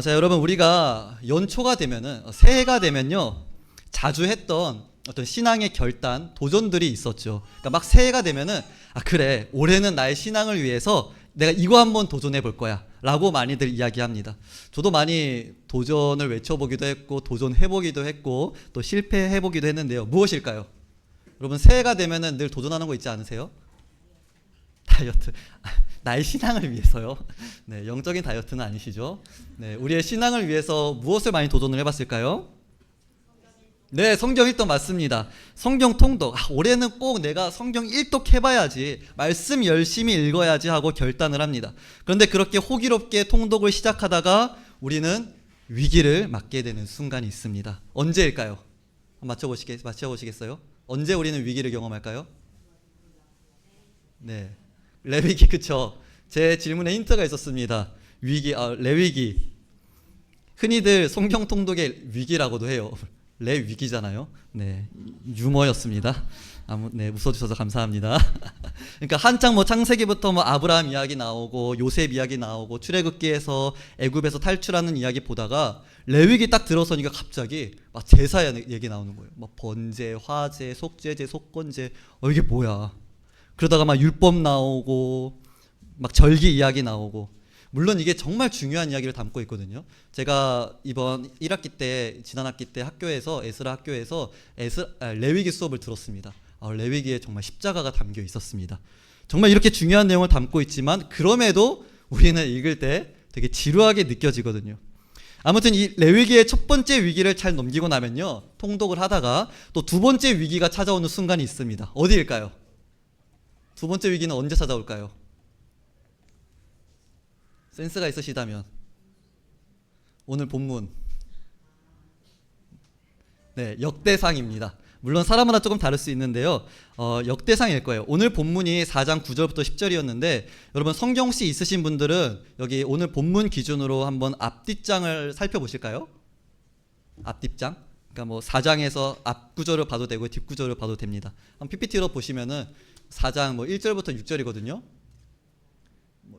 자, 여러분, 우리가 연초가 되면은, 새해가 되면요, 자주 했던 어떤 신앙의 결단, 도전들이 있었죠. 그러니까 막 새해가 되면은, 그래, 올해는 나의 신앙을 위해서 내가 이거 한번 도전해 볼 거야 라고 많이들 이야기합니다. 저도 많이 도전을 외쳐보기도 했고, 도전해보기도 했고, 또 실패해보기도 했는데요. 무엇일까요? 여러분, 새해가 되면은 늘 도전하는 거 있지 않으세요? 다이어트. 나의 신앙을 위해서요. 네, 영적인 다이어트는 아니시죠? 네, 우리의 신앙을 위해서 무엇을 많이 도전을 해봤을까요? 네, 성경 일독 맞습니다. 성경 통독. 올해는 꼭 내가 성경 일독 해봐야지, 말씀 열심히 읽어야지 하고 결단을 합니다. 그런데 그렇게 호기롭게 통독을 시작하다가 우리는 위기를 맞게 되는 순간이 있습니다. 언제일까요? 맞춰보시겠어요? 언제 우리는 위기를 경험할까요? 네, 레위기. 그쵸? 제 질문에 힌트가 있었습니다. 레위기. 흔히들 성경 통독의 위기라고도 해요. 레위기잖아요. 네, 유머였습니다. 네, 웃어주셔서 감사합니다. 그러니까 한창 창세기부터 아브라함 이야기 나오고 요셉 이야기 나오고 출애굽기에서 애굽에서 탈출하는 이야기 보다가 레위기 딱 들어서니까 갑자기 제사 얘기 나오는 거예요. 번제, 화제, 속죄제, 속건제. 이게 뭐야? 그러다가 율법 나오고 절기 이야기 나오고. 물론 이게 정말 중요한 이야기를 담고 있거든요. 제가 이번 1학기 때, 지난 학기 때 학교에서, 에스라 학교에서 레위기 수업을 들었습니다. 레위기에 정말 십자가가 담겨 있었습니다. 정말 이렇게 중요한 내용을 담고 있지만 그럼에도 우리는 읽을 때 되게 지루하게 느껴지거든요. 아무튼 이 레위기의 첫 번째 위기를 잘 넘기고 나면요, 통독을 하다가 또 두 번째 위기가 찾아오는 순간이 있습니다. 어디일까요? 두 번째 위기는 언제 찾아올까요? 센스가 있으시다면 오늘 본문, 네, 역대상입니다. 물론 사람마다 조금 다를 수 있는데요, 역대상일 거예요. 오늘 본문이 4장 9절부터 10절이었는데 여러분, 성경 혹시 있으신 분들은 여기 오늘 본문 기준으로 한번 앞뒷장을 살펴보실까요? 앞뒷장. 그러니까 4장에서 앞 구절을 봐도 되고 뒷 구절을 봐도 됩니다. PPT로 보시면은 4장 1절부터 6절이거든요.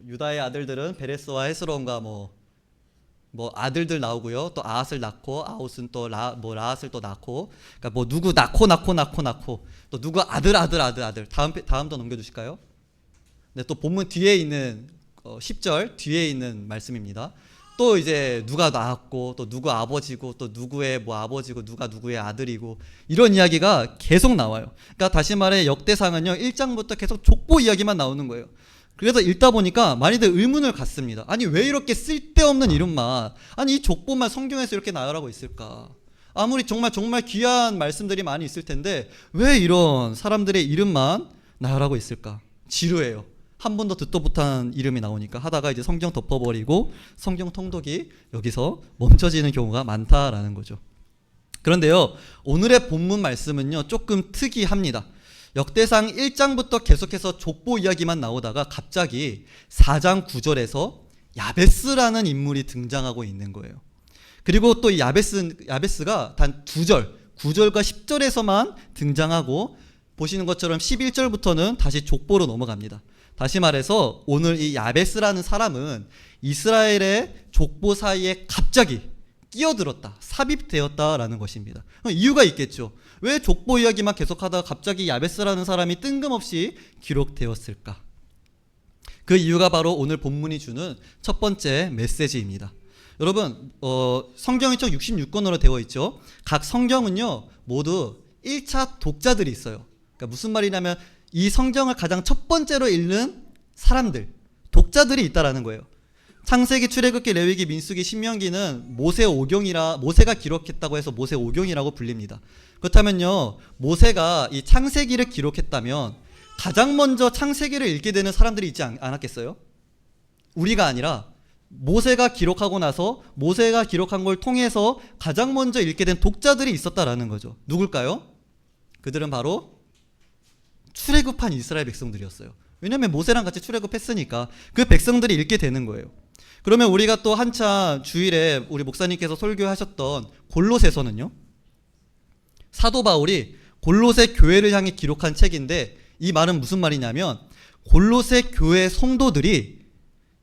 유다의 아들들은 베레스와 헤스론과 아들들 나오고요. 또 아핫을 낳고, 아웃은 또 라핫을 또 낳고, 그러니까 누구 낳고 또 누구 아들. 다음도 넘겨주실까요? 네, 또 본문 뒤에 있는 10절 뒤에 있는 말씀입니다. 또 이제 누가 낳았고, 또 누구 아버지고, 또 누구의 아버지고, 누가 누구의 아들이고, 이런 이야기가 계속 나와요. 그러니까 다시 말해 역대상은요, 1장부터 계속 족보 이야기만 나오는 거예요. 그래서 읽다 보니까 많이들 의문을 갖습니다. 아니, 왜 이렇게 쓸데없는 이름만, 이 족보만 성경에서 이렇게 나열하고 있을까? 아무리 정말 귀한 말씀들이 많이 있을 텐데 왜 이런 사람들의 이름만 나열하고 있을까? 지루해요. 한 번도 듣도 못한 이름이 나오니까 하다가 이제 성경 덮어버리고 성경 통독이 여기서 멈춰지는 경우가 많다라는 거죠. 그런데요, 오늘의 본문 말씀은요, 조금 특이합니다. 역대상 1장부터 계속해서 족보 이야기만 나오다가 갑자기 4장 9절에서 야베스라는 인물이 등장하고 있는 거예요. 그리고 또 야베스가 단 9절과 10절에서만 등장하고, 보시는 것처럼 11절부터는 다시 족보로 넘어갑니다. 다시 말해서 오늘 이 야베스라는 사람은 이스라엘의 족보 사이에 갑자기 끼어들었다, 삽입되었다라는 것입니다. 이유가 있겠죠. 왜 족보 이야기만 계속하다가 갑자기 야베스라는 사람이 뜬금없이 기록되었을까? 그 이유가 바로 오늘 본문이 주는 첫 번째 메시지입니다. 여러분, 성경이 총 66권으로 되어 있죠. 각 성경은요, 모두 1차 독자들이 있어요. 그러니까 무슨 말이냐면 이 성경을 가장 첫 번째로 읽는 사람들, 독자들이 있다라는 거예요. 창세기, 출애굽기, 레위기, 민수기, 신명기는 모세가 기록했다고 해서 모세 오경이라고 불립니다. 그렇다면요, 모세가 이 창세기를 기록했다면 가장 먼저 창세기를 읽게 되는 사람들이 있지 않았겠어요? 우리가 아니라 모세가 기록하고 나서 모세가 기록한 걸 통해서 가장 먼저 읽게 된 독자들이 있었다라는 거죠. 누굴까요? 그들은 바로 출애굽한 이스라엘 백성들이었어요. 왜냐하면 모세랑 같이 출애굽했으니까 그 백성들이 읽게 되는 거예요. 그러면 우리가 또 한참 주일에 우리 목사님께서 설교하셨던 골로새서는요, 사도 바울이 골로새 교회를 향해 기록한 책인데, 이 말은 무슨 말이냐면 골로새 교회 성도들이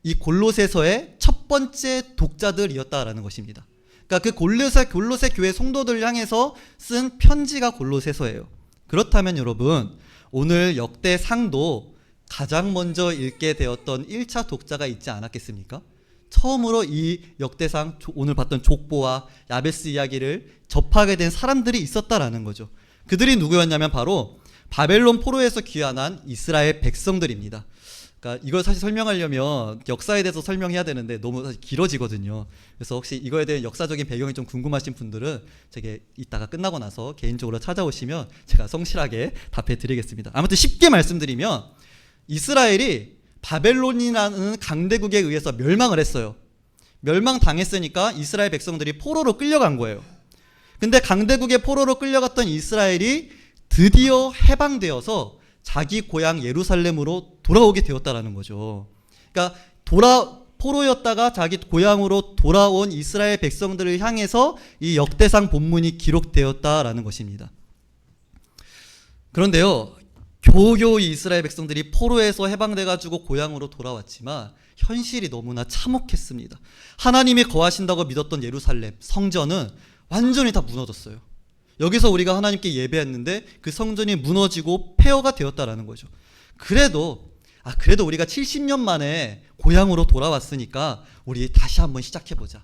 이 골로새서의 첫 첫 번째 독자들이었다라는 것입니다. 그러니까 그 골로새 교회 성도들 향해서 쓴 편지가 골로새서예요. 그렇다면 여러분, 오늘 역대상도 가장 먼저 읽게 되었던 1차 독자가 있지 않았겠습니까? 처음으로 이 역대상, 오늘 봤던 족보와 야베스 이야기를 접하게 된 사람들이 있었다라는 거죠. 그들이 누구였냐면 바로 바벨론 포로에서 귀환한 이스라엘 백성들입니다. 그러니까 이걸 사실 설명하려면 역사에 대해서 설명해야 되는데 너무 사실 길어지거든요. 그래서 혹시 이거에 대한 역사적인 배경이 좀 궁금하신 분들은 제게 이따가 끝나고 나서 개인적으로 찾아오시면 제가 성실하게 답해 드리겠습니다. 아무튼 쉽게 말씀드리면 이스라엘이 바벨론이라는 강대국에 의해서 멸망을 했어요. 멸망당했으니까 이스라엘 백성들이 포로로 끌려간 거예요. 근데 강대국의 포로로 끌려갔던 이스라엘이 드디어 해방되어서 자기 고향 예루살렘으로 돌아오게 되었다라는 거죠. 그러니까 포로였다가 자기 고향으로 돌아온 이스라엘 백성들을 향해서 이 역대상 본문이 기록되었다라는 것입니다. 그런데요, 겨우겨우 이스라엘 백성들이 포로에서 해방돼가지고 고향으로 돌아왔지만 현실이 너무나 참혹했습니다. 하나님이 거하신다고 믿었던 예루살렘 성전은 완전히 다 무너졌어요. 여기서 우리가 하나님께 예배했는데 그 성전이 무너지고 폐허가 되었다라는 거죠. 그래도 우리가 70년 만에 고향으로 돌아왔으니까 우리 다시 한번 시작해보자.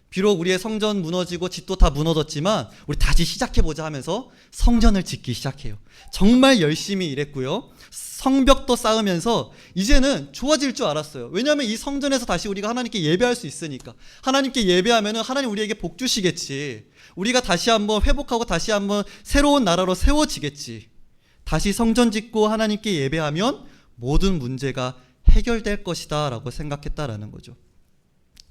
비록 우리의 성전 무너지고 집도 다 무너졌지만 우리 다시 시작해보자 하면서 성전을 짓기 시작해요. 정말 열심히 일했고요. 성벽도 쌓으면서 이제는 좋아질 줄 알았어요. 왜냐하면 이 성전에서 다시 우리가 하나님께 예배할 수 있으니까. 하나님께 예배하면 하나님 우리에게 복 주시겠지. 우리가 다시 한번 회복하고 다시 한번 새로운 나라로 세워지겠지. 다시 성전 짓고 하나님께 예배하면 모든 문제가 해결될 것이다 라고 생각했다라는 거죠.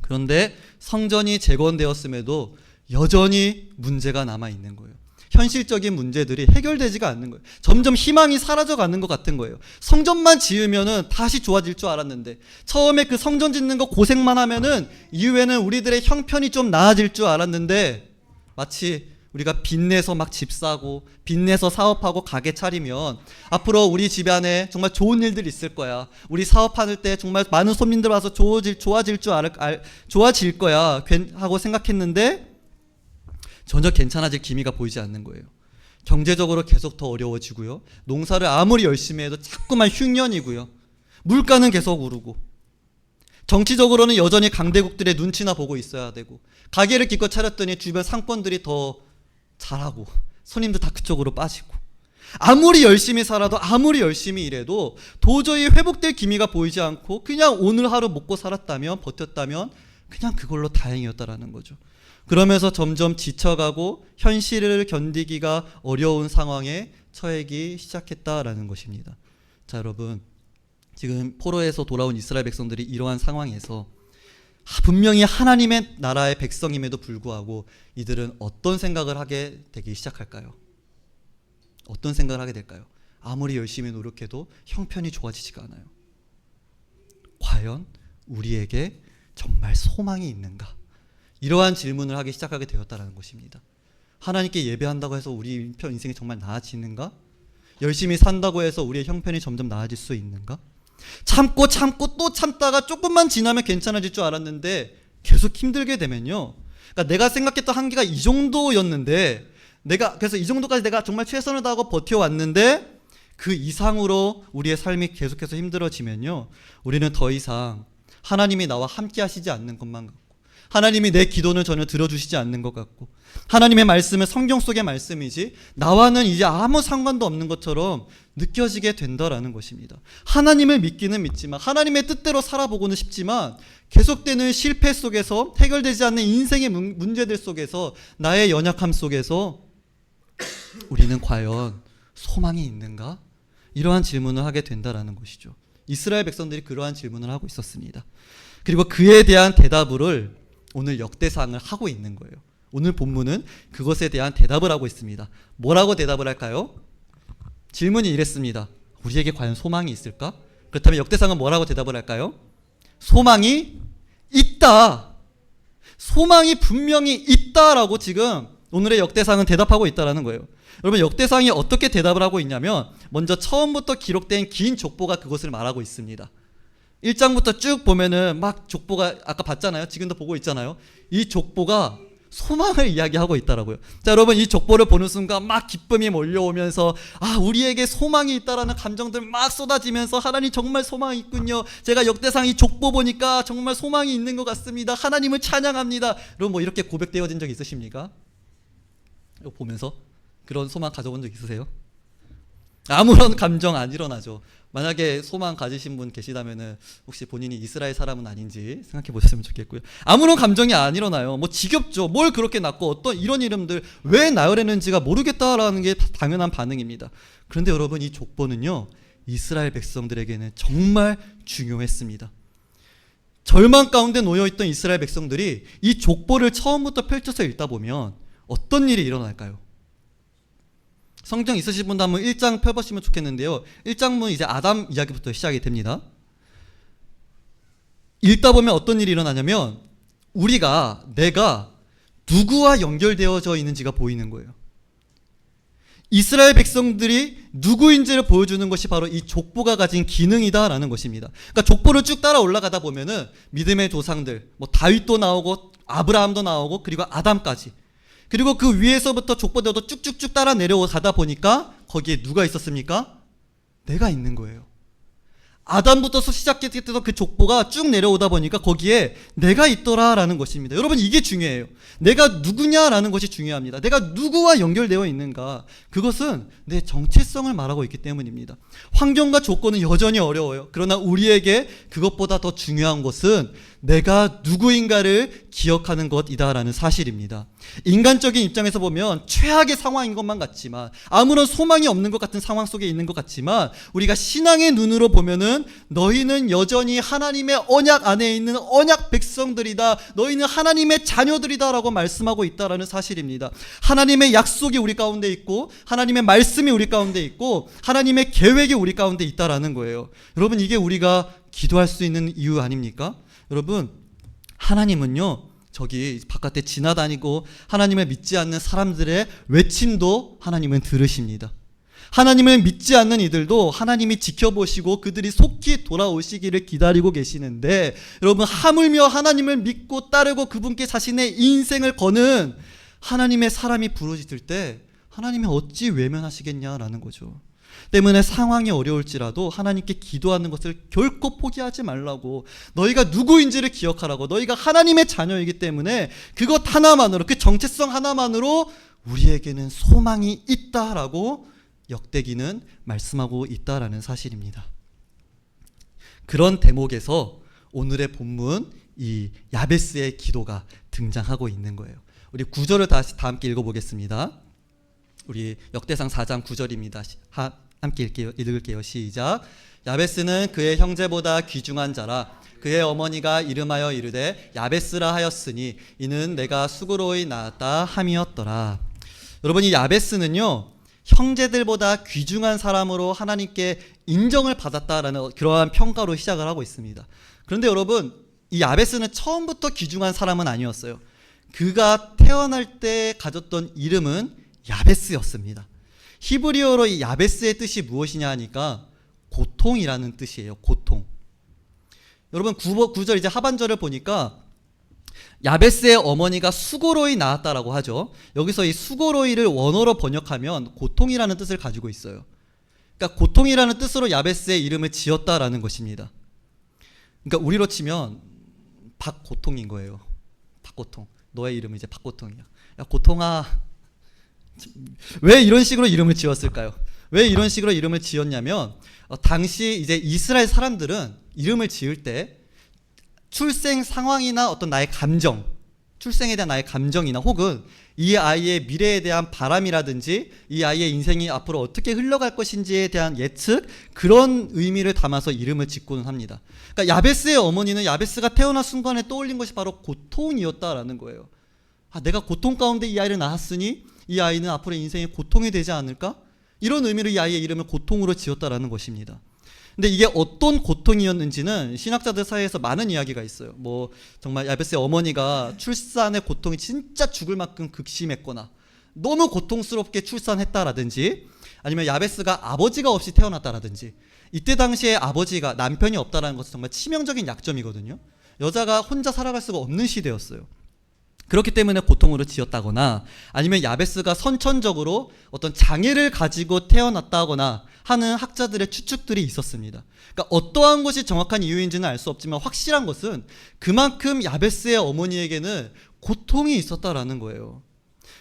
그런데 성전이 재건되었음에도 여전히 문제가 남아있는 거예요. 현실적인 문제들이 해결되지가 않는 거예요. 점점 희망이 사라져가는 것 같은 거예요. 성전만 지으면은 다시 좋아질 줄 알았는데, 처음에 그 성전 짓는 거 고생만 하면은 이후에는 우리들의 형편이 좀 나아질 줄 알았는데, 마치 우리가 빚내서 막 집 사고 빚내서 사업하고 가게 차리면 앞으로 우리 집안에 정말 좋은 일들이 있을 거야. 우리 사업할 때 정말 많은 손님들 와서 좋아질 거야 하고 생각했는데 전혀 괜찮아질 기미가 보이지 않는 거예요. 경제적으로 계속 더 어려워지고요. 농사를 아무리 열심히 해도 자꾸만 흉년이고요. 물가는 계속 오르고, 정치적으로는 여전히 강대국들의 눈치나 보고 있어야 되고, 가게를 기껏 차렸더니 주변 상권들이 더 잘하고 손님들 다 그쪽으로 빠지고, 아무리 열심히 살아도 아무리 열심히 일해도 도저히 회복될 기미가 보이지 않고 그냥 오늘 하루 먹고 살았다면, 버텼다면 그냥 그걸로 다행이었다라는 거죠. 그러면서 점점 지쳐가고 현실을 견디기가 어려운 상황에 처해기 시작했다라는 것입니다. 자, 여러분, 지금 포로에서 돌아온 이스라엘 백성들이 이러한 상황에서 분명히 하나님의 나라의 백성임에도 불구하고 이들은 어떤 생각을 하게 되기 시작할까요? 어떤 생각을 하게 될까요? 아무리 열심히 노력해도 형편이 좋아지지가 않아요. 과연 우리에게 정말 소망이 있는가? 이러한 질문을 하기 시작하게 되었다는 것입니다. 하나님께 예배한다고 해서 우리 인생이 정말 나아지는가? 열심히 산다고 해서 우리의 형편이 점점 나아질 수 있는가? 참고 또 참다가 조금만 지나면 괜찮아질 줄 알았는데 계속 힘들게 되면요, 그러니까 내가 생각했던 한계가 이 정도였는데, 그래서 이 정도까지 내가 정말 최선을 다하고 버텨왔는데 그 이상으로 우리의 삶이 계속해서 힘들어지면요, 우리는 더 이상 하나님이 나와 함께 하시지 않는 것만 같고, 하나님이 내 기도는 전혀 들어주시지 않는 것 같고, 하나님의 말씀은 성경 속의 말씀이지 나와는 이제 아무 상관도 없는 것처럼 느껴지게 된다라는 것입니다. 하나님을 믿기는 믿지만, 하나님의 뜻대로 살아보고는 싶지만 계속되는 실패 속에서, 해결되지 않는 인생의 문제들 속에서, 나의 연약함 속에서 우리는 과연 소망이 있는가? 이러한 질문을 하게 된다라는 것이죠. 이스라엘 백성들이 그러한 질문을 하고 있었습니다. 그리고 그에 대한 대답을 오늘 역대상을 하고 있는 거예요. 오늘 본문은 그것에 대한 대답을 하고 있습니다. 뭐라고 대답을 할까요? 질문이 이랬습니다. 우리에게 과연 소망이 있을까? 그렇다면 역대상은 뭐라고 대답을 할까요? 소망이 있다. 소망이 분명히 있다라고 지금 오늘의 역대상은 대답하고 있다라는 거예요. 여러분, 역대상이 어떻게 대답을 하고 있냐면, 먼저 처음부터 기록된 긴 족보가 그것을 말하고 있습니다. 1장부터 쭉 보면은 막 족보가 아까 봤잖아요. 지금도 보고 있잖아요. 이 족보가 소망을 이야기하고 있다라고요. 자, 여러분 이 족보를 보는 순간 막 기쁨이 몰려오면서 우리에게 소망이 있다라는 감정들 막 쏟아지면서 하나님 정말 소망이 있군요. 제가 역대상 이 족보 보니까 정말 소망이 있는 것 같습니다. 하나님을 찬양합니다. 여러분 뭐 이렇게 고백되어진 적 있으십니까? 이거 보면서 그런 소망 가져본 적 있으세요? 아무런 감정 안 일어나죠. 만약에 소망 가지신 분 계시다면은 혹시 본인이 이스라엘 사람은 아닌지 생각해 보셨으면 좋겠고요. 아무런 감정이 안 일어나요. 뭐 지겹죠. 뭘 그렇게 낳고 어떤 이런 이름들 왜 나으려는지가 모르겠다라는 게 당연한 반응입니다. 그런데 여러분 이 족보는요, 이스라엘 백성들에게는 정말 중요했습니다. 절망 가운데 놓여있던 이스라엘 백성들이 이 족보를 처음부터 펼쳐서 읽다 보면 어떤 일이 일어날까요? 성경 있으신 분도 한번 1장 펴보시면 좋겠는데요. 1장문 이제 아담 이야기부터 시작이 됩니다. 읽다 보면 어떤 일이 일어나냐면 내가 누구와 연결되어져 있는지가 보이는 거예요. 이스라엘 백성들이 누구인지를 보여주는 것이 바로 이 족보가 가진 기능이다라는 것입니다. 그러니까 족보를 쭉 따라 올라가다 보면은 믿음의 조상들, 뭐 다윗도 나오고 아브라함도 나오고 그리고 아담까지, 그리고 그 위에서부터 족보대로 쭉쭉쭉 따라 내려가다 보니까 거기에 누가 있었습니까? 내가 있는 거예요. 아담부터 시작했던 그 족보가 쭉 내려오다 보니까 거기에 내가 있더라라는 것입니다. 여러분 이게 중요해요. 내가 누구냐라는 것이 중요합니다. 내가 누구와 연결되어 있는가, 그것은 내 정체성을 말하고 있기 때문입니다. 환경과 조건은 여전히 어려워요. 그러나 우리에게 그것보다 더 중요한 것은 내가 누구인가를 기억하는 것이다라는 사실입니다. 인간적인 입장에서 보면 최악의 상황인 것만 같지만, 아무런 소망이 없는 것 같은 상황 속에 있는 것 같지만, 우리가 신앙의 눈으로 보면은 너희는 여전히 하나님의 언약 안에 있는 언약 백성들이다, 너희는 하나님의 자녀들이다 라고 말씀하고 있다라는 사실입니다. 하나님의 약속이 우리 가운데 있고 하나님의 말씀이 우리 가운데 있고 하나님의 계획이 우리 가운데 있다라는 거예요. 여러분 이게 우리가 기도할 수 있는 이유 아닙니까? 여러분 하나님은요, 저기 바깥에 지나다니고 하나님을 믿지 않는 사람들의 외침도 하나님은 들으십니다. 하나님을 믿지 않는 이들도 하나님이 지켜보시고 그들이 속히 돌아오시기를 기다리고 계시는데, 여러분 하물며 하나님을 믿고 따르고 그분께 자신의 인생을 거는 하나님의 사람이 부르짖을 때 하나님이 어찌 외면하시겠냐라는 거죠. 때문에 상황이 어려울지라도 하나님께 기도하는 것을 결코 포기하지 말라고, 너희가 누구인지를 기억하라고, 너희가 하나님의 자녀이기 때문에 그것 하나만으로, 그 정체성 하나만으로 우리에게는 소망이 있다라고 역대기는 말씀하고 있다라는 사실입니다. 그런 대목에서 오늘의 본문 이 야베스의 기도가 등장하고 있는 거예요. 우리 9절을 다 함께 읽어보겠습니다. 우리 역대상 4장 9절입니다. 함께 읽을게요. 시작. 야베스는 그의 형제보다 귀중한 자라. 그의 어머니가 이름하여 이르되 야베스라 하였으니 이는 내가 수고로이 낳았다 함이었더라. 여러분 이 야베스는요, 형제들보다 귀중한 사람으로 하나님께 인정을 받았다라는 그러한 평가로 시작을 하고 있습니다. 그런데 여러분 이 야베스는 처음부터 귀중한 사람은 아니었어요. 그가 태어날 때 가졌던 이름은 야베스였습니다. 히브리어로 이 야베스의 뜻이 무엇이냐 하니까 고통이라는 뜻이에요. 고통. 여러분 9절 이제 하반절을 보니까 야베스의 어머니가 수고로이 낳았다라고 하죠. 여기서 이 수고로이를 원어로 번역하면 고통이라는 뜻을 가지고 있어요. 그러니까 고통이라는 뜻으로 야베스의 이름을 지었다라는 것입니다. 그러니까 우리로 치면 박고통인 거예요. 박고통. 너의 이름은 이제 박고통이야. 야 고통아. 왜 이런 식으로 이름을 지었을까요? 왜 이런 식으로 이름을 지었냐면 당시 이제 이스라엘 사람들은 이름을 지을 때 출생 상황이나 어떤 나의 감정, 출생에 대한 나의 감정이나 혹은 이 아이의 미래에 대한 바람이라든지 이 아이의 인생이 앞으로 어떻게 흘러갈 것인지에 대한 예측, 그런 의미를 담아서 이름을 짓고는 합니다. 그러니까 야베스의 어머니는 야베스가 태어난 순간에 떠올린 것이 바로 고통이었다라는 거예요. 내가 고통 가운데 이 아이를 낳았으니 이 아이는 앞으로 인생의 고통이 되지 않을까? 이런 의미로 이 아이의 이름을 고통으로 지었다라는 것입니다. 근데 이게 어떤 고통이었는지는 신학자들 사이에서 많은 이야기가 있어요. 뭐 정말 야베스의 어머니가 출산의 고통이 진짜 죽을 만큼 극심했거나 너무 고통스럽게 출산했다라든지, 아니면 야베스가 아버지가 없이 태어났다라든지, 이때 당시에 아버지가 남편이 없다는 것은 정말 치명적인 약점이거든요. 여자가 혼자 살아갈 수가 없는 시대였어요. 그렇기 때문에 고통으로 지었다거나 아니면 야베스가 선천적으로 어떤 장애를 가지고 태어났다거나 하는 학자들의 추측들이 있었습니다. 그러니까 어떠한 것이 정확한 이유인지는 알 수 없지만 확실한 것은 그만큼 야베스의 어머니에게는 고통이 있었다라는 거예요.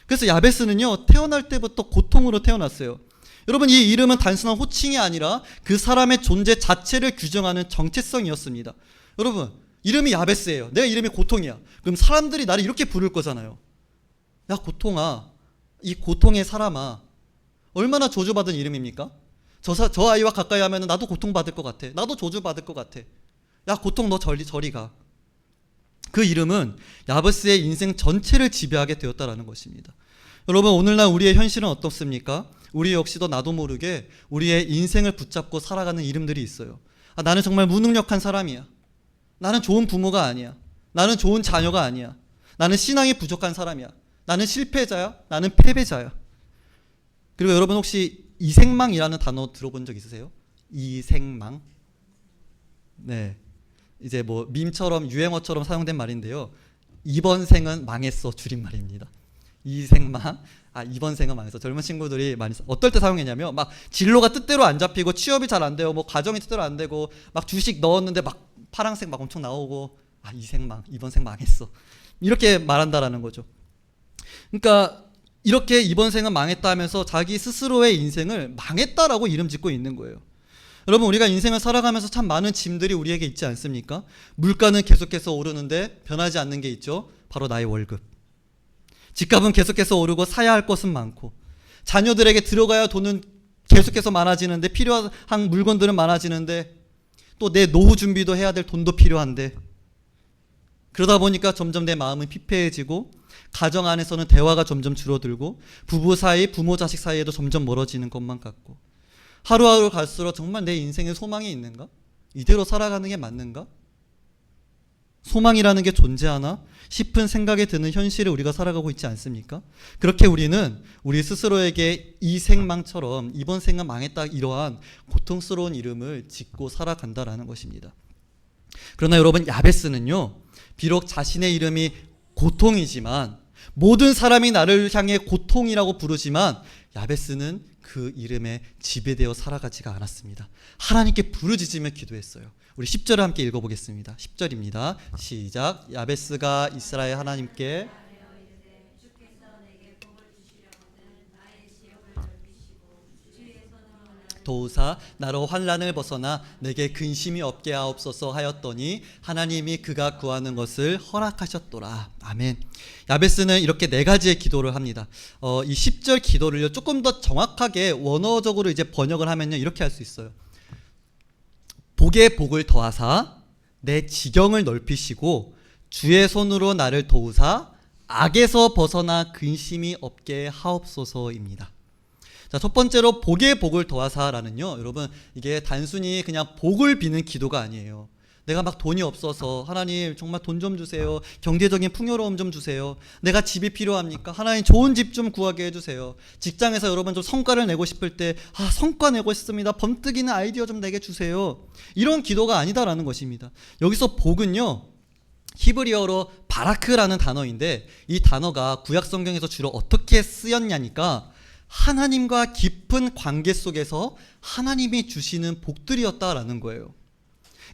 그래서 야베스는요, 태어날 때부터 고통으로 태어났어요. 여러분, 이 이름은 단순한 호칭이 아니라 그 사람의 존재 자체를 규정하는 정체성이었습니다. 여러분, 이름이 야베스예요. 내 이름이 고통이야. 그럼 사람들이 나를 이렇게 부를 거잖아요. 야, 고통아. 이 고통의 사람아. 얼마나 저주받은 이름입니까? 저 아이와 가까이 하면 나도 고통받을 것 같아. 나도 저주받을 것 같아. 야, 고통 너 저리 가. 그 이름은 야베스의 인생 전체를 지배하게 되었다라는 것입니다. 여러분, 오늘날 우리의 현실은 어떻습니까? 우리 역시도 나도 모르게 우리의 인생을 붙잡고 살아가는 이름들이 있어요. 아, 나는 정말 무능력한 사람이야. 나는 좋은 부모가 아니야. 나는 좋은 자녀가 아니야. 나는 신앙이 부족한 사람이야. 나는 실패자야. 나는 패배자야. 그리고 여러분 혹시 이생망이라는 단어 들어본 적 있으세요? 이생망? 네. 이제 뭐 밈처럼 유행어처럼 사용된 말인데요. 이번 생은 망했어 줄임말입니다. 이생망. 이번 생은 망했어. 젊은 친구들이 많이 어떨 때 사용했냐면 막 진로가 뜻대로 안 잡히고 취업이 잘 안 되고 뭐 가정이 뜻대로 안 되고 막 주식 넣었는데 막 파랑색 막 엄청 나오고 이 생망, 이번 생 망했어. 이렇게 말한다라는 거죠. 그러니까 이렇게 이번 생은 망했다 하면서 자기 스스로의 인생을 망했다라고 이름 짓고 있는 거예요. 여러분, 우리가 인생을 살아가면서 참 많은 짐들이 우리에게 있지 않습니까? 물가는 계속해서 오르는데 변하지 않는 게 있죠. 바로 나의 월급. 집값은 계속해서 오르고 사야 할 것은 많고 자녀들에게 들어가야 돈은 계속해서 많아지는데 필요한 물건들은 많아지는데 또 내 노후 준비도 해야 될 돈도 필요한데 그러다 보니까 점점 내 마음은 피폐해지고 가정 안에서는 대화가 점점 줄어들고 부부 사이, 부모 자식 사이에도 점점 멀어지는 것만 같고 하루하루 갈수록 정말 내 인생에 소망이 있는가? 이대로 살아가는 게 맞는가? 소망이라는 게 존재하나 싶은 생각이 드는 현실을 우리가 살아가고 있지 않습니까? 그렇게 우리는 우리 스스로에게 이 생망처럼 이번 생은 망했다 이러한 고통스러운 이름을 짓고 살아간다라는 것입니다. 그러나 여러분, 야베스는요, 비록 자신의 이름이 고통이지만 모든 사람이 나를 향해 고통이라고 부르지만 야베스는 그 이름에 지배되어 살아가지가 않았습니다. 하나님께 부르짖으며 기도했어요. 우리 10절을 함께 읽어보겠습니다. 10절입니다. 시작. 야베스가 이스라엘 하나님께 도우사 나로 환난을 벗어나 내게 근심이 없게 하옵소서 하였더니 하나님이 그가 구하는 것을 허락하셨더라. 아멘. 야베스는 이렇게 네 가지의 기도를 합니다. 이 10절 기도를요, 조금 더 정확하게 원어적으로 이제 번역을 하면요, 이렇게 할 수 있어요. 복에 복을 더하사 내 지경을 넓히시고 주의 손으로 나를 도우사 악에서 벗어나 근심이 없게 하옵소서입니다. 자, 첫 번째로 복에 복을 더하사라는요, 여러분 이게 단순히 그냥 복을 비는 기도가 아니에요. 내가 막 돈이 없어서 하나님 정말 돈 좀 주세요. 경제적인 풍요로움 좀 주세요. 내가 집이 필요합니까? 하나님 좋은 집 좀 구하게 해주세요. 직장에서 여러분 좀 성과를 내고 싶을 때 성과 내고 싶습니다. 번뜩이는 아이디어 좀 내게 주세요. 이런 기도가 아니다라는 것입니다. 여기서 복은요, 히브리어로 바라크라는 단어인데 이 단어가 구약 성경에서 주로 어떻게 쓰였냐니까 하나님과 깊은 관계 속에서 하나님이 주시는 복들이었다라는 거예요.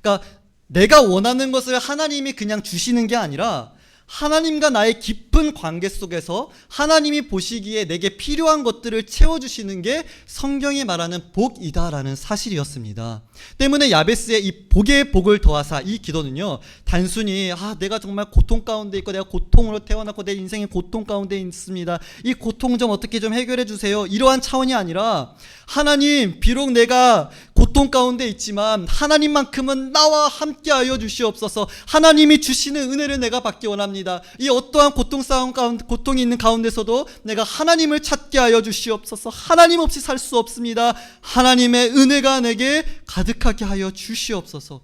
그러니까 내가 원하는 것을 하나님이 그냥 주시는 게 아니라 하나님과 나의 깊은 관계 속에서 하나님이 보시기에 내게 필요한 것들을 채워주시는 게 성경이 말하는 복이다라는 사실이었습니다. 때문에 야베스의 이 복에 복을 더하사 이 기도는요, 단순히 내가 정말 고통 가운데 있고 내가 고통으로 태어났고 내 인생이 고통 가운데 있습니다. 이 고통 좀 어떻게 좀 해결해 주세요. 이러한 차원이 아니라 하나님, 비록 내가 고통 가운데 있지만 하나님만큼은 나와 함께하여 주시옵소서. 하나님이 주시는 은혜를 내가 받기 원합니다. 이 어떠한 고통이 있는 가운데서도 내가 하나님을 찾게 하여 주시옵소서. 하나님 없이 살 수 없습니다. 하나님의 은혜가 내게 가득하게 하여 주시옵소서.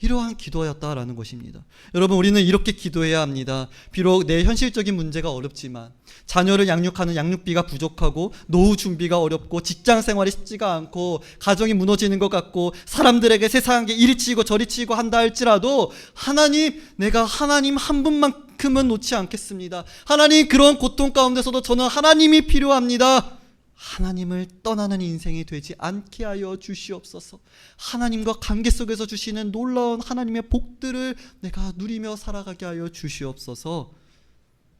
이러한 기도였다라는 것입니다. 여러분, 우리는 이렇게 기도해야 합니다. 비록 내 현실적인 문제가 어렵지만, 자녀를 양육하는 양육비가 부족하고, 노후 준비가 어렵고, 직장 생활이 쉽지가 않고, 가정이 무너지는 것 같고, 사람들에게 세상에 이리 치이고 저리 치이고 한다 할지라도, 하나님, 내가 하나님 한 분만큼은 놓지 않겠습니다. 하나님, 그런 고통 가운데서도 저는 하나님이 필요합니다. 하나님을 떠나는 인생이 되지 않게 하여 주시옵소서. 하나님과 관계 속에서 주시는 놀라운 하나님의 복들을 내가 누리며 살아가게 하여 주시옵소서.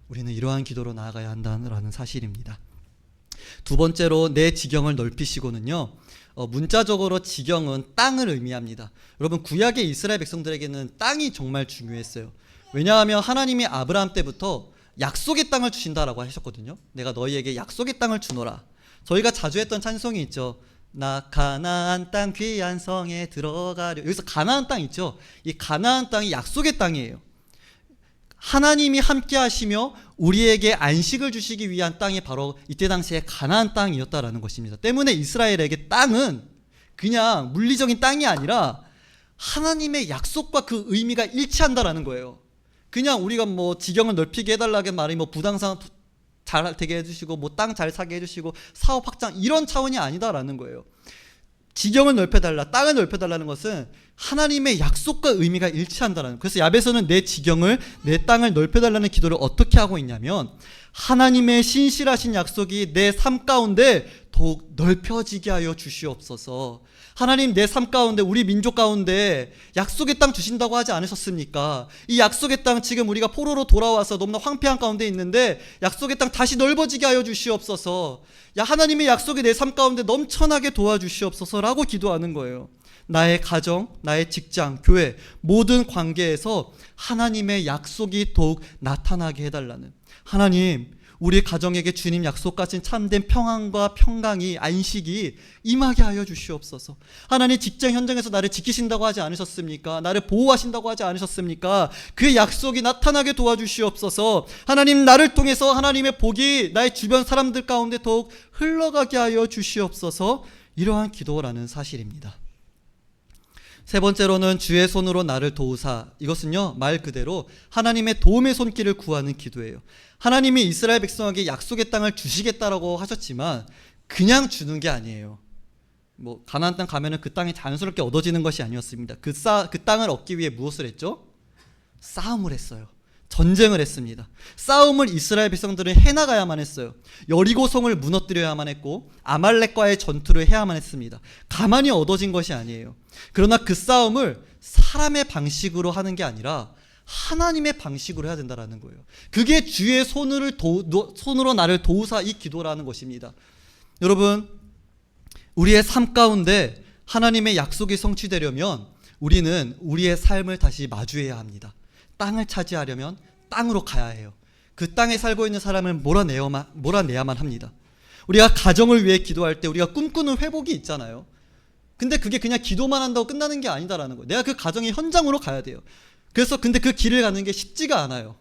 우리는 이러한 기도로 나아가야 한다는 사실입니다. 두 번째로, 내 지경을 넓히시고는요, 문자적으로 지경은 땅을 의미합니다. 여러분, 구약의 이스라엘 백성들에게는 땅이 정말 중요했어요. 왜냐하면 하나님이 아브라함 때부터 약속의 땅을 주신다라고 하셨거든요. 내가 너희에게 약속의 땅을 주노라. 저희가 자주 했던 찬송이 있죠. 나 가나안 땅 귀한 성에 들어가려. 여기서 가나안 땅 있죠. 이 가나안 땅이 약속의 땅이에요. 하나님이 함께 하시며 우리에게 안식을 주시기 위한 땅이 바로 이때 당시에 가나안 땅이었다라는 것입니다. 때문에 이스라엘에게 땅은 그냥 물리적인 땅이 아니라 하나님의 약속과 그 의미가 일치한다라는 거예요. 그냥 우리가 뭐 지경을 넓히게 해달라는 말이 뭐 부동산 잘 되게 해주시고 뭐 땅 잘 사게 해주시고 사업 확장 이런 차원이 아니다라는 거예요. 지경을 넓혀달라, 땅을 넓혀달라는 것은 하나님의 약속과 의미가 일치한다라는. 그래서 야베서는 내 지경을, 내 땅을 넓혀달라는 기도를 어떻게 하고 있냐면, 하나님의 신실하신 약속이 내 삶 가운데 더욱 넓혀지게 하여 주시옵소서. 하나님, 내 삶 가운데, 우리 민족 가운데 약속의 땅 주신다고 하지 않으셨습니까? 이 약속의 땅, 지금 우리가 포로로 돌아와서 너무나 황폐한 가운데 있는데 약속의 땅 다시 넓어지게 하여 주시옵소서. 하나님의 약속이 내 삶 가운데 넘쳐나게 도와주시옵소서라고 기도하는 거예요. 나의 가정, 나의 직장, 교회 모든 관계에서 하나님의 약속이 더욱 나타나게 해달라는. 하나님, 우리 가정에게 주님 약속하신 참된 평안과 평강이, 안식이 임하게 하여 주시옵소서. 하나님, 직장 현장에서 나를 지키신다고 하지 않으셨습니까? 나를 보호하신다고 하지 않으셨습니까? 그 약속이 나타나게 도와주시옵소서. 하나님, 나를 통해서 하나님의 복이 나의 주변 사람들 가운데 더욱 흘러가게 하여 주시옵소서. 이러한 기도라는 사실입니다. 세 번째로는 주의 손으로 나를 도우사. 이것은요, 말 그대로 하나님의 도움의 손길을 구하는 기도예요. 하나님이 이스라엘 백성에게 약속의 땅을 주시겠다라고 하셨지만 그냥 주는 게 아니에요. 뭐 가나안 땅 가면은 그 땅이 자연스럽게 얻어지는 것이 아니었습니다. 그 땅을 얻기 위해 무엇을 했죠? 싸움을 했어요. 전쟁을 했습니다. 싸움을 이스라엘 백성들은 해나가야만 했어요. 여리고성을 무너뜨려야만 했고 아말렉과의 전투를 해야만 했습니다. 가만히 얻어진 것이 아니에요. 그러나 그 싸움을 사람의 방식으로 하는 게 아니라 하나님의 방식으로 해야 된다는 거예요. 그게 주의 손으로 나를 도우사, 이 기도라는 것입니다. 여러분, 우리의 삶 가운데 하나님의 약속이 성취되려면 우리는 우리의 삶을 다시 마주해야 합니다. 땅을 차지하려면 땅으로 가야 해요. 그 땅에 살고 있는 사람을 몰아내야만 합니다. 우리가 가정을 위해 기도할 때 우리가 꿈꾸는 회복이 있잖아요. 근데 그게 그냥 기도만 한다고 끝나는 게 아니다라는 거예요. 내가 그 가정의 현장으로 가야 돼요. 그래서 근데 그 길을 가는 게 쉽지가 않아요.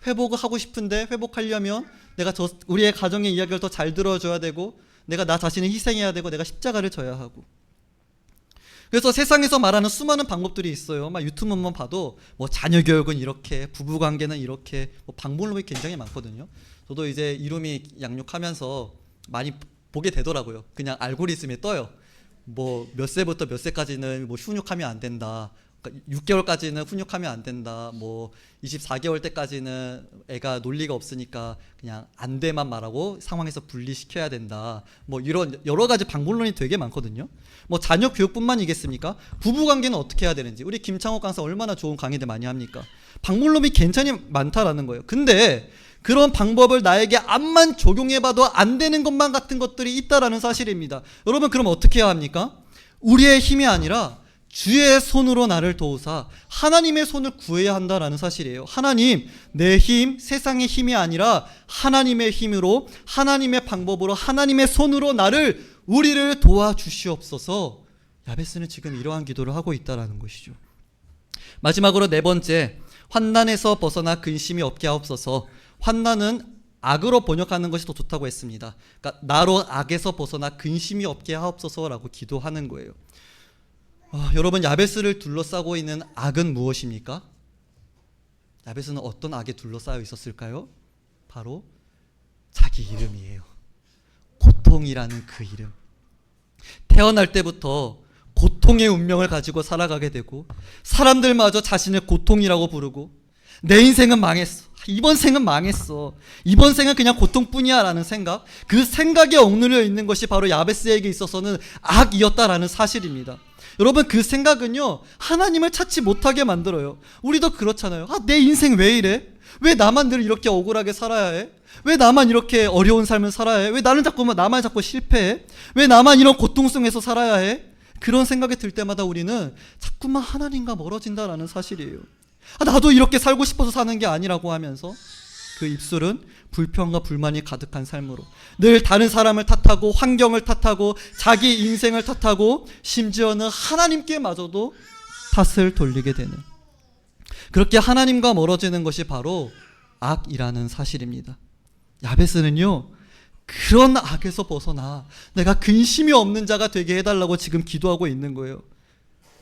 회복을 하고 싶은데 회복하려면 내가 우리의 가정의 이야기를 더 잘 들어줘야 되고, 내가 나 자신을 희생해야 되고, 내가 십자가를 져야 하고. 그래서 세상에서 말하는 수많은 방법들이 있어요. 막 유튜브만 봐도 뭐 자녀 교육은 이렇게, 부부 관계는 이렇게, 뭐 방법론이 굉장히 많거든요. 저도 이제 이루미 양육하면서 많이 보게 되더라고요. 그냥 알고리즘에 떠요. 뭐 몇 세부터 몇 세까지는 뭐 훈육하면 안 된다. 6개월까지는 훈육하면 안 된다. 뭐 24개월 때까지는 애가 논리가 없으니까 그냥 안 돼만 말하고 상황에서 분리시켜야 된다. 뭐 이런 여러 가지 방법론이 되게 많거든요. 뭐 자녀 교육뿐만이겠습니까? 부부 관계는 어떻게 해야 되는지. 우리 김창옥 강사 얼마나 좋은 강의들 많이 합니까? 방법론이 괜찮이 많다라는 거예요. 근데 그런 방법을 나에게 암만 적용해봐도 안 되는 것만 같은 것들이 있다라는 사실입니다. 여러분, 그럼 어떻게 해야 합니까? 우리의 힘이 아니라 주의 손으로 나를 도우사 하나님의 손을 구해야 한다라는 사실이에요. 하나님, 내 힘, 세상의 힘이 아니라 하나님의 힘으로, 하나님의 방법으로, 하나님의 손으로 우리를 도와주시옵소서. 야베스는 지금 이러한 기도를 하고 있다라는 것이죠. 마지막으로 네 번째, 환난에서 벗어나 근심이 없게 하옵소서. 환난은 악으로 번역하는 것이 더 좋다고 했습니다. 그러니까 나로 악에서 벗어나 근심이 없게 하옵소서라고 기도하는 거예요. 여러분, 야베스를 둘러싸고 있는 악은 무엇입니까? 야베스는 어떤 악에 둘러싸여 있었을까요? 바로 자기 이름이에요. 고통이라는 그 이름. 태어날 때부터 고통의 운명을 가지고 살아가게 되고, 사람들마저 자신을 고통이라고 부르고, 내 인생은 망했어, 이번 생은 망했어, 이번 생은 그냥 고통뿐이야 라는 생각, 그 생각에 억눌려 있는 것이 바로 야베스에게 있어서는 악이었다라는 사실입니다. 여러분, 그 생각은요, 하나님을 찾지 못하게 만들어요. 우리도 그렇잖아요. 내 인생 왜 이래? 왜 나만 늘 이렇게 억울하게 살아야 해? 왜 나만 이렇게 어려운 삶을 살아야 해? 왜 나만 자꾸 실패해? 왜 나만 이런 고통 속에서 살아야 해? 그런 생각이 들 때마다 우리는 자꾸만 하나님과 멀어진다라는 사실이에요. 나도 이렇게 살고 싶어서 사는 게 아니라고 하면서 그 입술은 불평과 불만이 가득한 삶으로 늘 다른 사람을 탓하고, 환경을 탓하고, 자기 인생을 탓하고, 심지어는 하나님께마저도 탓을 돌리게 되는, 그렇게 하나님과 멀어지는 것이 바로 악이라는 사실입니다. 야베스는요, 그런 악에서 벗어나 내가 근심이 없는 자가 되게 해달라고 지금 기도하고 있는 거예요.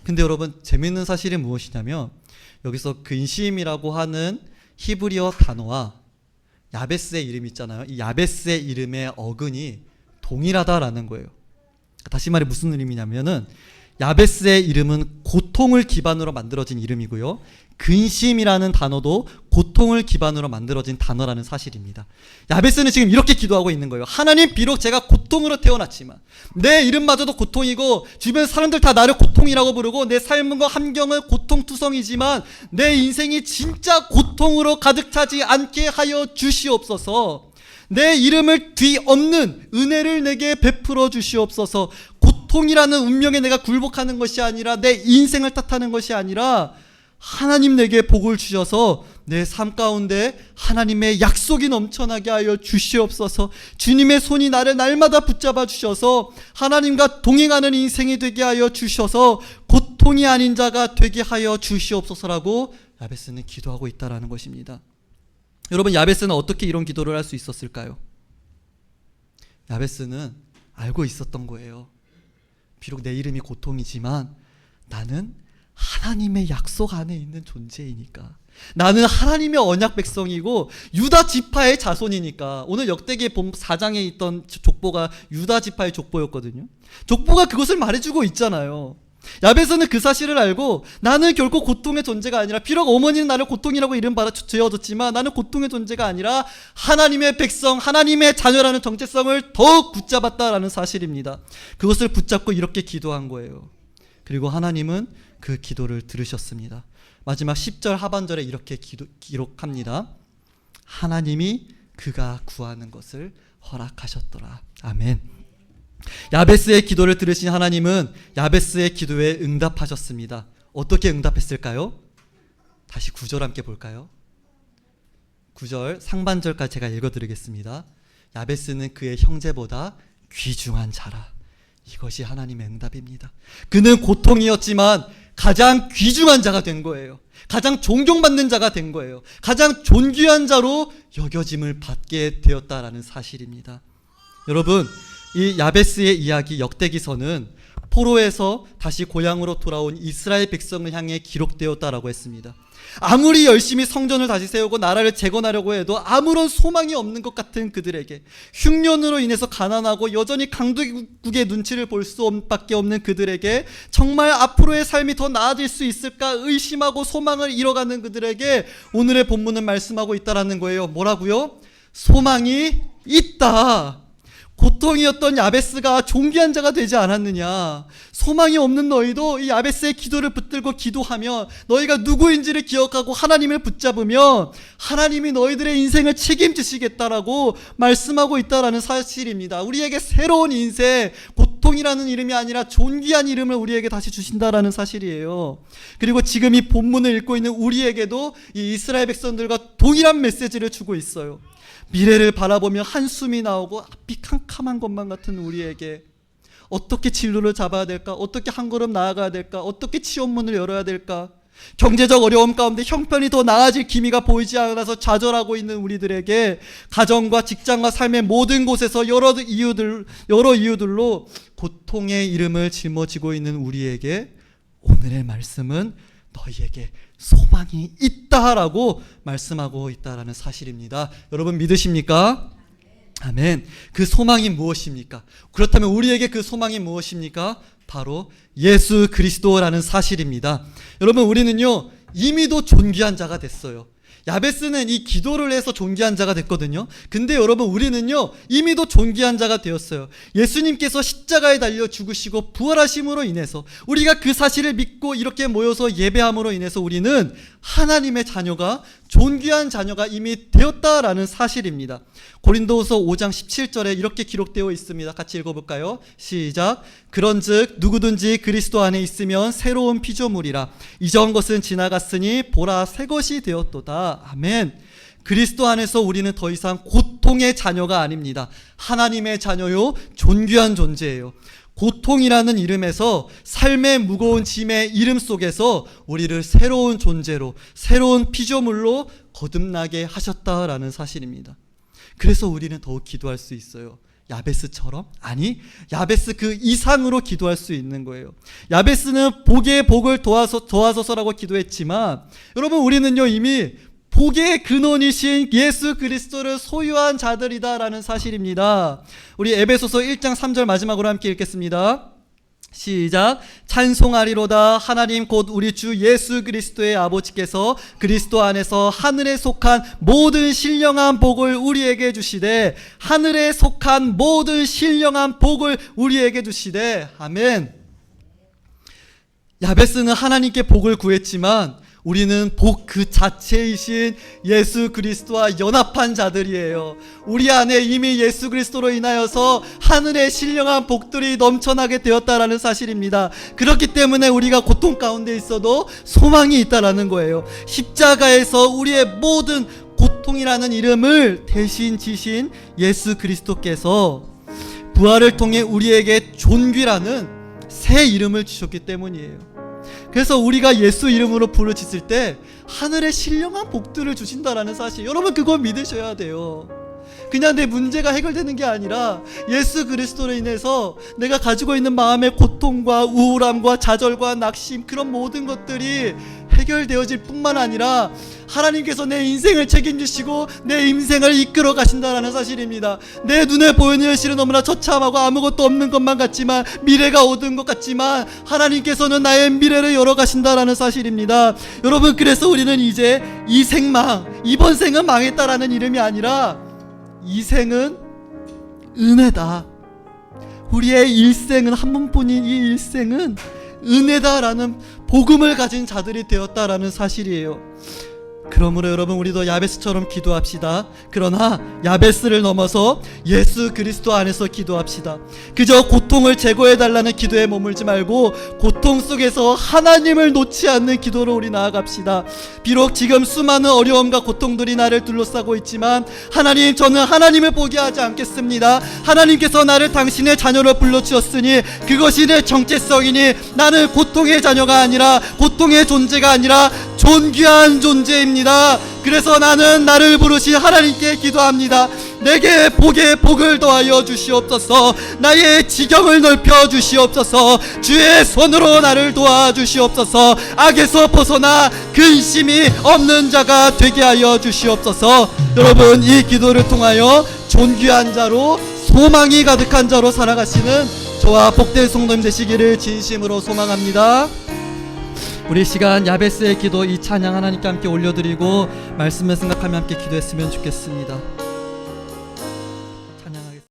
근데 여러분, 재밌는 사실이 무엇이냐면, 여기서 근심이라고 하는 히브리어 단어와 야베스의 이름 있잖아요. 이 야베스의 이름의 어근이 동일하다라는 거예요. 다시 말해 무슨 의미냐면은, 야베스의 이름은 고통을 기반으로 만들어진 이름이고요, 근심이라는 단어도 고통을 기반으로 만들어진 단어라는 사실입니다. 야베스는 지금 이렇게 기도하고 있는 거예요. 하나님, 비록 제가 고통으로 태어났지만, 내 이름마저도 고통이고, 주변 사람들 다 나를 고통이라고 부르고, 내 삶과 환경은 고통투성이지만, 내 인생이 진짜 고통으로 가득 차지 않게 하여 주시옵소서. 내 이름을 뒤엎는 은혜를 내게 베풀어 주시옵소서. 고통이라는 운명에 내가 굴복하는 것이 아니라, 내 인생을 탓하는 것이 아니라, 하나님 내게 복을 주셔서 내 삶 가운데 하나님의 약속이 넘쳐나게 하여 주시옵소서. 주님의 손이 나를 날마다 붙잡아 주셔서 하나님과 동행하는 인생이 되게 하여 주셔서 고통이 아닌 자가 되게 하여 주시옵소서라고 야베스는 기도하고 있다라는 것입니다. 여러분, 야베스는 어떻게 이런 기도를 할 수 있었을까요? 야베스는 알고 있었던 거예요. 비록 내 이름이 고통이지만 나는 하나님의 약속 안에 있는 존재이니까, 나는 하나님의 언약 백성이고 유다 지파의 자손이니까. 오늘 역대기 4장에 있던 족보가 유다 지파의 족보였거든요. 족보가 그것을 말해주고 있잖아요. 야베스는 그 사실을 알고, 나는 결코 고통의 존재가 아니라, 비록 어머니는 나를 고통이라고 이름 받아 지어줬지만 나는 고통의 존재가 아니라 하나님의 백성, 하나님의 자녀라는 정체성을 더욱 붙잡았다라는 사실입니다. 그것을 붙잡고 이렇게 기도한 거예요. 그리고 하나님은 그 기도를 들으셨습니다. 마지막 10절 하반절에 이렇게 기록합니다. 하나님이 그가 구하는 것을 허락하셨더라. 아멘. 야베스의 기도를 들으신 하나님은 야베스의 기도에 응답하셨습니다. 어떻게 응답했을까요? 다시 9절 함께 볼까요? 9절 상반절까지 제가 읽어드리겠습니다. 야베스는 그의 형제보다 귀중한 자라. 이것이 하나님의 응답입니다. 그는 고통이었지만 가장 귀중한 자가 된 거예요. 가장 존경받는 자가 된 거예요. 가장 존귀한 자로 여겨짐을 받게 되었다라는 사실입니다. 여러분, 이 야베스의 이야기, 역대기서는 포로에서 다시 고향으로 돌아온 이스라엘 백성을 향해 기록되었다라고 했습니다. 아무리 열심히 성전을 다시 세우고 나라를 재건하려고 해도 아무런 소망이 없는 것 같은 그들에게, 흉년으로 인해서 가난하고 여전히 강대국의 눈치를 볼 수밖에 없는 그들에게 정말 앞으로의 삶이 더 나아질 수 있을까 의심하고 소망을 잃어가는 그들에게 오늘의 본문은 말씀하고 있다라는 거예요. 뭐라고요? 소망이 있다. 고통이었던 야베스가 존귀한 자가 되지 않았느냐? 소망이 없는 너희도 이 야베스의 기도를 붙들고 기도하며, 너희가 누구인지를 기억하고 하나님을 붙잡으면 하나님이 너희들의 인생을 책임지시겠다라고 말씀하고 있다라는 사실입니다. 우리에게 새로운 인생, 고통이라는 이름이 아니라 존귀한 이름을 우리에게 다시 주신다라는 사실이에요. 그리고 지금 이 본문을 읽고 있는 우리에게도 이 이스라엘 백성들과 동일한 메시지를 주고 있어요. 미래를 바라보며 한숨이 나오고 앞이 캄캄한 것만 같은 우리에게 어떻게 진로를 잡아야 될까? 어떻게 한 걸음 나아가야 될까? 어떻게 취업문을 열어야 될까? 경제적 어려움 가운데 형편이 더 나아질 기미가 보이지 않아서 좌절하고 있는 우리들에게 가정과 직장과 삶의 모든 곳에서 여러 이유들로 고통의 이름을 짊어지고 있는 우리에게 오늘의 말씀은 너희에게 소망이 있다라고 말씀하고 있다라는 사실입니다. 여러분 믿으십니까? 아멘. 그 소망이 무엇입니까? 그렇다면 우리에게 그 소망이 무엇입니까? 바로 예수 그리스도라는 사실입니다. 여러분 우리는요 이미도 존귀한 자가 됐어요. 야베스는 이 기도를 해서 존귀한 자가 됐거든요. 근데 여러분 우리는요 이미도 존귀한 자가 되었어요. 예수님께서 십자가에 달려 죽으시고 부활하심으로 인해서 우리가 그 사실을 믿고 이렇게 모여서 예배함으로 인해서 우리는 하나님의 자녀가, 존귀한 자녀가 이미 되었다라는 사실입니다. 고린도후서 5장 17절에 이렇게 기록되어 있습니다. 같이 읽어볼까요? 시작. 그런즉 누구든지 그리스도 안에 있으면 새로운 피조물이라. 이전 것은 지나갔으니 보라 새 것이 되었도다. 아멘. 그리스도 안에서 우리는 더 이상 고통의 자녀가 아닙니다. 하나님의 자녀요, 존귀한 존재예요. 고통이라는 이름에서, 삶의 무거운 짐의 이름 속에서 우리를 새로운 존재로, 새로운 피조물로 거듭나게 하셨다라는 사실입니다. 그래서 우리는 더욱 기도할 수 있어요. 야베스처럼? 아니, 야베스 그 이상으로 기도할 수 있는 거예요. 야베스는 복의 복을 도와소서라고 기도했지만, 여러분 우리는요 이미 복의 근원이신 예수 그리스도를 소유한 자들이다라는 사실입니다. 우리 에베소서 1장 3절 마지막으로 함께 읽겠습니다. 시작. 찬송하리로다 하나님 곧 우리 주 예수 그리스도의 아버지께서 그리스도 안에서 하늘에 속한 모든 신령한 복을 우리에게 주시되, 하늘에 속한 모든 신령한 복을 우리에게 주시되. 아멘. 야베스는 하나님께 복을 구했지만 우리는 복 그 자체이신 예수 그리스도와 연합한 자들이에요. 우리 안에 이미 예수 그리스도로 인하여서 하늘의 신령한 복들이 넘쳐나게 되었다라는 사실입니다. 그렇기 때문에 우리가 고통 가운데 있어도 소망이 있다라는 거예요. 십자가에서 우리의 모든 고통이라는 이름을 대신 지신 예수 그리스도께서 부활을 통해 우리에게 존귀라는 새 이름을 주셨기 때문이에요. 그래서 우리가 예수 이름으로 부르짖을 때 하늘의 신령한 복들을 주신다라는 사실, 여러분 그거 믿으셔야 돼요. 그냥 내 문제가 해결되는 게 아니라 예수 그리스도로 인해서 내가 가지고 있는 마음의 고통과 우울함과 좌절과 낙심, 그런 모든 것들이 해결되어질 뿐만 아니라 하나님께서 내 인생을 책임지시고 내 인생을 이끌어 가신다는 사실입니다. 내 눈에 보이는 현실은 너무나 처참하고 아무것도 없는 것만 같지만, 미래가 어두운 것 같지만 하나님께서는 나의 미래를 열어 가신다는 사실입니다. 여러분 그래서 우리는 이제 이 생망, 이번 생은 망했다라는 이름이 아니라 이 생은 은혜다. 우리의 일생은 한 번뿐인 이 일생은 은혜다라는 복음을 가진 자들이 되었다라는 사실이에요. 그러므로 여러분 우리도 야베스처럼 기도합시다. 그러나 야베스를 넘어서 예수 그리스도 안에서 기도합시다. 그저 고통을 제거해달라는 기도에 머물지 말고 고통 속에서 하나님을 놓지 않는 기도로 우리 나아갑시다. 비록 지금 수많은 어려움과 고통들이 나를 둘러싸고 있지만, 하나님, 저는 하나님을 포기하지 않겠습니다. 하나님께서 나를 당신의 자녀로 불러주셨으니 그것이 내 정체성이니 나는 고통의 자녀가 아니라, 고통의 존재가 아니라 존귀한 존재입니다. 그래서 나는 나를 부르신 하나님께 기도합니다. 내게 복의 복을 더하여 주시옵소서. 나의 지경을 넓혀 주시옵소서. 주의 손으로 나를 도와주시옵소서. 악에서 벗어나 근심이 없는 자가 되게 하여 주시옵소서. 여러분 이 기도를 통하여 존귀한 자로, 소망이 가득한 자로 살아가시는 저와 복된 성도님 되시기를 진심으로 소망합니다. 우리 시간 야베스의 기도, 이 찬양 하나님께 함께 올려드리고 말씀을 생각하며 함께 기도했으면 좋겠습니다.